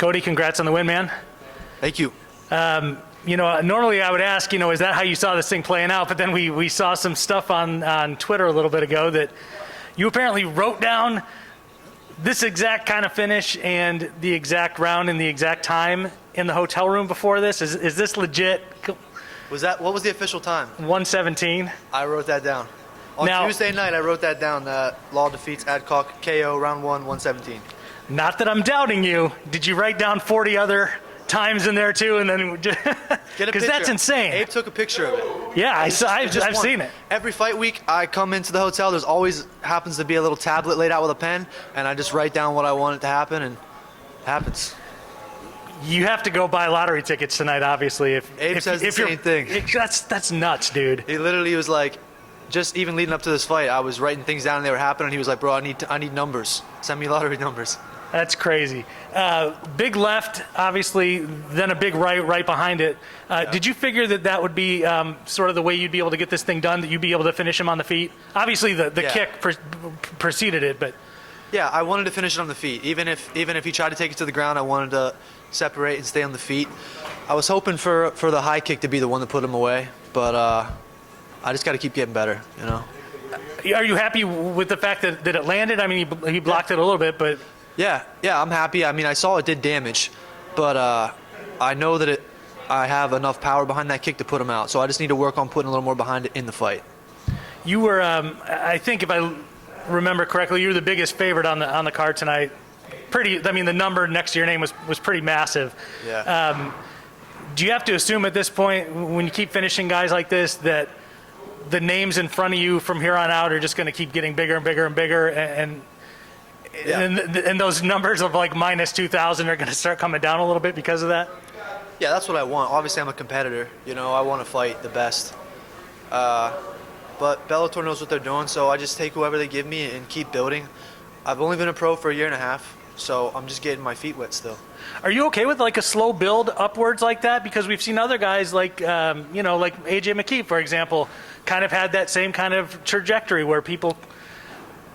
Cody, congrats on the win, man. Thank you. Normally I would ask, is that how you saw this thing playing out? But then we saw some stuff on Twitter a little bit ago that you apparently wrote down this exact kind of finish and the exact round and the exact time in the hotel room before this. Is this legit? What was the official time? 117. I wrote that down. On Tuesday night, I wrote that down. Law defeats Adcock, KO, round 1, 117. Not that I'm doubting you. Did you write down 40 other times in there too, and then because that's insane. Abe took a picture of it. Yeah, I've seen it. Every fight week, I come into the hotel. There's always happens to be a little tablet laid out with a pen, and I just write down what I want it to happen, and it happens. You have to go buy lottery tickets tonight, obviously. Abe says the same thing. That's nuts, dude. He literally was like, just even leading up to this fight, I was writing things down and they were happening. He was like, bro, I need numbers. Send me lottery numbers. That's crazy. Big left, obviously, then a big right behind it. Did you figure that would be sort of the way you'd be able to get this thing done, that you'd be able to finish him on the feet? Obviously, the kick preceded it, but... Yeah, I wanted to finish it on the feet. Even if he tried to take it to the ground, I wanted to separate and stay on the feet. I was hoping for the high kick to be the one that put him away, but I just got to keep getting better, Are you happy with the fact that it landed? I mean, he blocked it a little bit, but... Yeah, I'm happy. I mean, I saw it did damage, but I know that I have enough power behind that kick to put him out, so I just need to work on putting a little more behind it in the fight. You were, I think if I remember correctly, you were the biggest favorite on the card tonight. The number next to your name was pretty massive. Yeah. Do you have to assume at this point, when you keep finishing guys like this, that the names in front of you from here on out are just going to keep getting bigger and bigger and bigger, and those numbers of like minus 2,000 are going to start coming down a little bit because of that? Yeah, that's what I want. Obviously, I'm a competitor. I want to fight the best. But Bellator knows what they're doing, so I just take whoever they give me and keep building. I've only been a pro for a year and a half, so I'm just getting my feet wet still. Are you okay with like a slow build upwards like that? Because we've seen other guys like, like AJ McKee, for example, kind of had that same kind of trajectory where people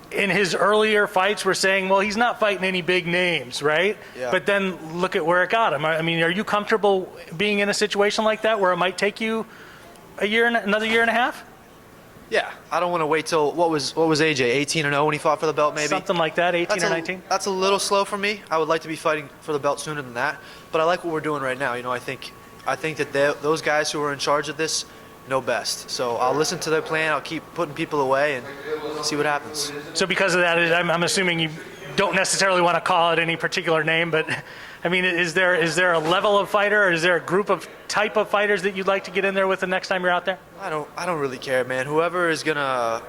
in his earlier fights were saying, well, he's not fighting any big names, right? Yeah. But then look at where it got him. I mean, are you comfortable being in a situation like that where it might take you another year and a half? Yeah, I don't want to wait till, what was AJ, 18-0 when he fought for the belt maybe? Something like that, 18 or 19? That's a little slow for me. I would like to be fighting for the belt sooner than that, but I like what we're doing right now. I think that those guys who are in charge of this know best. So I'll listen to their plan, I'll keep putting people away and see what happens. So because of that, I'm assuming you don't necessarily want to call it any particular name, but I mean, is there a level of fighter, or is there a type of fighters that you'd like to get in there with the next time you're out there? I don't really care, man. Whoever is gonna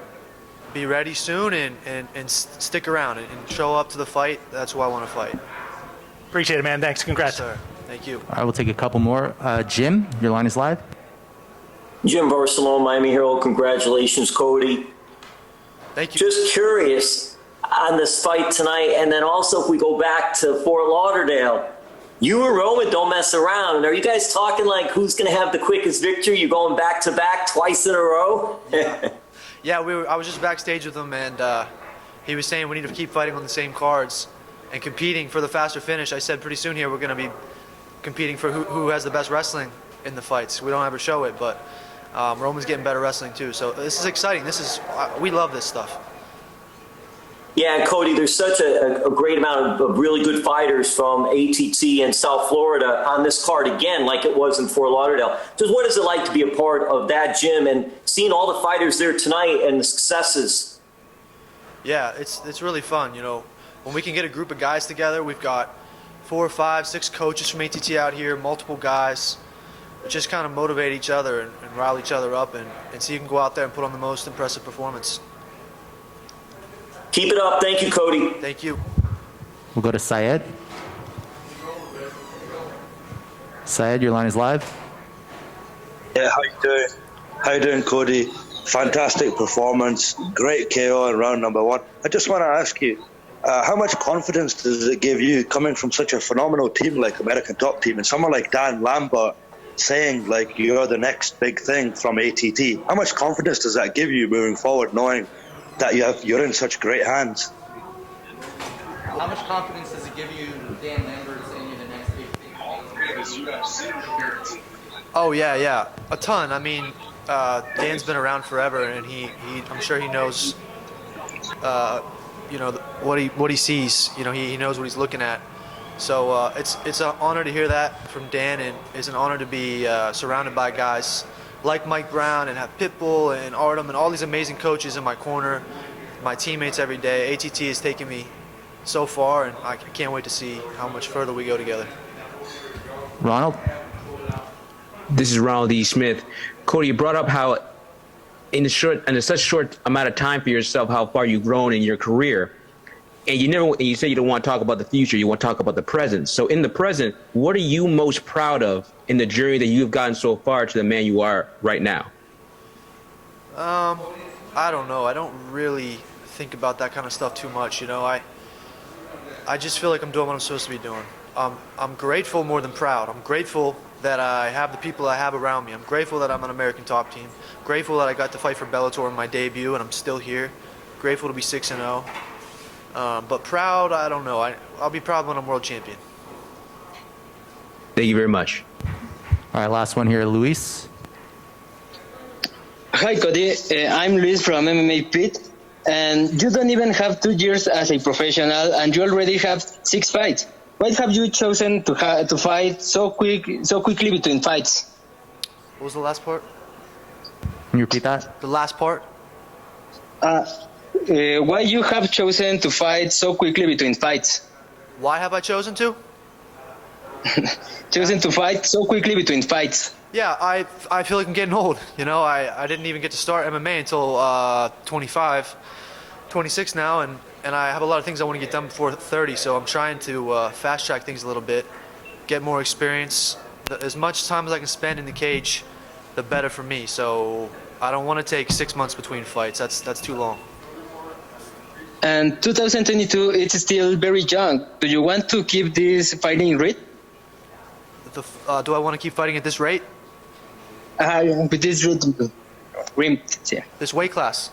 be ready soon and stick around and show up to the fight, that's who I want to fight. Appreciate it, man. Thanks. Congrats. Yes, sir. Thank you. All right, we'll take a couple more. Jim, your line is live. Jim Barcelona, Miami Herald. Congratulations, Cody. Thank you. Just curious on this fight tonight, and then also if we go back to Fort Lauderdale, you and Roman don't mess around. Are you guys talking like who's going to have the quickest victory? You going back to back twice in a row? Yeah, I was just backstage with him, and he was saying we need to keep fighting on the same cards and competing for the faster finish. I said pretty soon here we're going to be competing for who has the best wrestling in the fights. We don't ever show it, but Roman's getting better wrestling too. So this is exciting. We love this stuff. Yeah, and Cody, there's such a great amount of really good fighters from ATT and South Florida on this card again, like it was in Fort Lauderdale. Just what is it like to be a part of that gym and seeing all the fighters there tonight and the successes? Yeah, it's really fun. When we can get a group of guys together, we've got 4, 5, 6 coaches from ATT out here, multiple guys. Just kind of motivate each other and rile each other up, and so you can go out there and put on the most impressive performance. Keep it up. Thank you, Cody. Thank you. We'll go to Syed. Syed, your line is live. Yeah, how you doing? How you doing, Cody? Fantastic performance. Great KO in round number 1. I just want to ask you, how much confidence does it give you coming from such a phenomenal team like American Top Team and someone like Dan Lambert saying like you're the next big thing from ATT? How much confidence does that give you moving forward, knowing that you're in such great hands? How much confidence does it give you Dan Lambert saying you're the Oh yeah, a ton. I mean, Dan's been around forever, and I'm sure he knows, what he sees. He knows what he's looking at. So it's an honor to hear that from Dan, and it's an honor to be surrounded by guys like Mike Brown and have Pitbull and Artem and all these amazing coaches in my corner, my teammates every day. ATT has taken me so far, and I can't wait to see how much further we go together. Ronald? This is Ronald E. Smith. Cody, you brought up how in such short amount of time for yourself, how far you've grown in your career. And you say you don't want to talk about the future, you want to talk about the present. So in the present, what are you most proud of in the journey that you've gotten so far to the man you are right now? I don't know. I don't really think about that kind of stuff too much. I just feel like I'm doing what I'm supposed to be doing. I'm grateful more than proud. I'm grateful that I have the people I have around me. I'm grateful that I'm an American top team. Grateful that I got to fight for Bellator in my debut, and I'm still here. Grateful to be 6-0. But proud, I don't know. I'll be proud when I'm world champion. Thank you very much. All right, last one here, Luis. Hi, Cody. I'm Luis from MMA Pit, and you don't even have 2 years as a professional, and you already have 6 fights. Why have you chosen to fight so quickly between fights? What was the last part? Can you repeat that? The last part? Why you have chosen to fight so quickly between fights? Why have I chosen to? Chosen to fight so quickly between fights. Yeah, I feel like I'm getting old. I didn't even get to start MMA until 25, 26 now, and I have a lot of things I want to get done before 30, so I'm trying to fast track things a little bit, get more experience. As much time as I can spend in the cage, the better for me. So I don't want to take 6 months between fights. That's too long. And 2022, it's still very young. Do you want to keep this fighting rate? Do I want to keep fighting at this rate? With this rim, yeah. This weight class?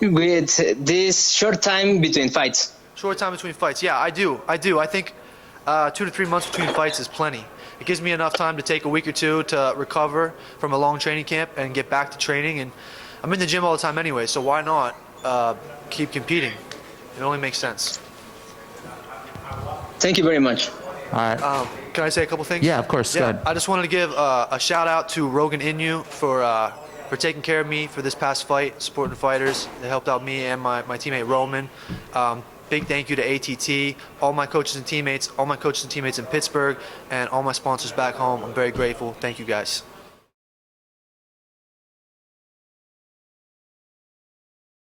With this short time between fights. Short time between fights. Yeah, I do. I think 2 to 3 months between fights is plenty. It gives me enough time to take a week or two to recover from a long training camp and get back to training. And I'm in the gym all the time anyway, so why not keep competing? It only makes sense. Thank you very much. All right. Can I say a couple things? Yeah, of course. Go ahead. I just wanted to give a shout out to Rogan Inu for taking care of me for this past fight, supporting fighters. They helped out me and my teammate Roman. Big thank you to ATT, all my coaches and teammates in Pittsburgh, and all my sponsors back home. I'm very grateful. Thank you guys.